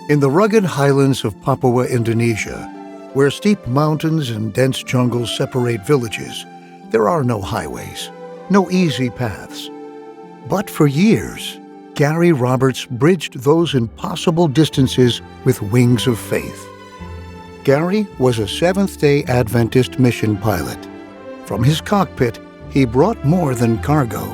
In the rugged highlands of Papua, Indonesia, where steep mountains and dense jungles separate villages, there are no highways, no easy paths. But for years, Gary Roberts bridged those impossible distances with wings of faith. Gary was a Seventh-day Adventist mission pilot. From his cockpit, he brought more than cargo.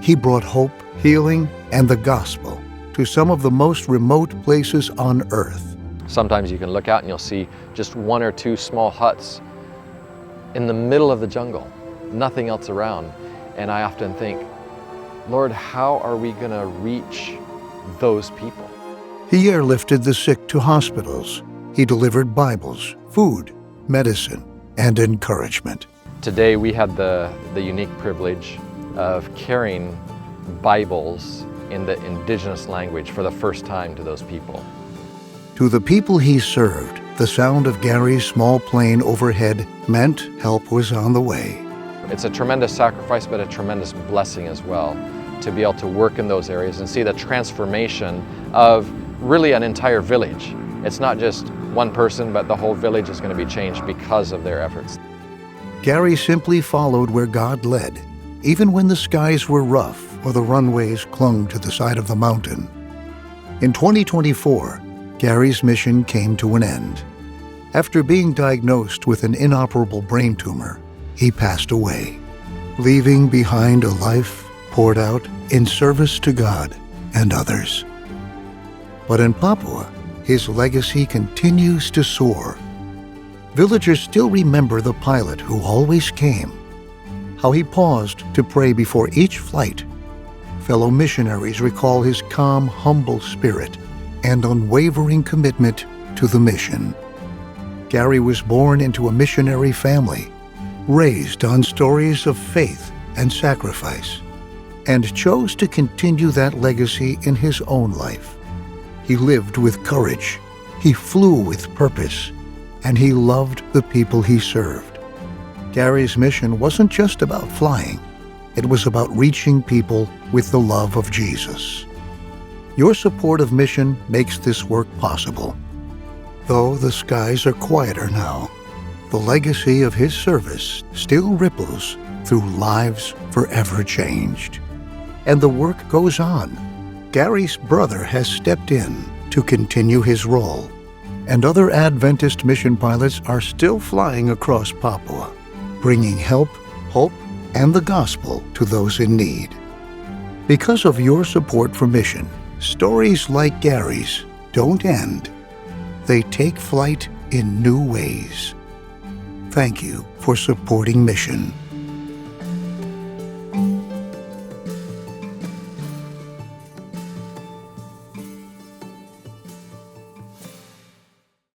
He brought hope, healing, and the gospel to some of the most remote places on earth. Sometimes you can look out and you'll see just one or two small huts in the middle of the jungle, nothing else around. And I often think, Lord, how are we going to reach those people? He airlifted the sick to hospitals. He delivered Bibles, food, medicine, and encouragement. Today we had the unique privilege of carrying Bibles in the indigenous language for the first time to those people. To the people he served, the sound of Gary's small plane overhead meant help was on the way. It's a tremendous sacrifice, but a tremendous blessing as well, to be able to work in those areas and see the transformation of really an entire village. It's not just one person, but the whole village is going to be changed because of their efforts. Gary simply followed where God led, even when the skies were rough or the runways clung to the side of the mountain. In 2024, Gary's mission came to an end. After being diagnosed with an inoperable brain tumor, he passed away, leaving behind a life poured out in service to God and others. But in Papua, his legacy continues to soar. Villagers still remember the pilot who always came, how he paused to pray before each flight. Fellow missionaries recall his calm, humble spirit and unwavering commitment to the mission. Gary was born into a missionary family, raised on stories of faith and sacrifice, and chose to continue that legacy in his own life. He lived with courage, he flew with purpose, and he loved the people he served. Gary's mission wasn't just about flying, it was about reaching people with the love of Jesus. Your support of mission makes this work possible. Though the skies are quieter now, the legacy of his service still ripples through lives forever changed. And the work goes on. Gary's brother has stepped in to continue his role, and other Adventist mission pilots are still flying across Papua, bringing help, hope, and the gospel to those in need. Because of your support for mission, stories like Gary's don't end. They take flight in new ways. Thank you for supporting mission.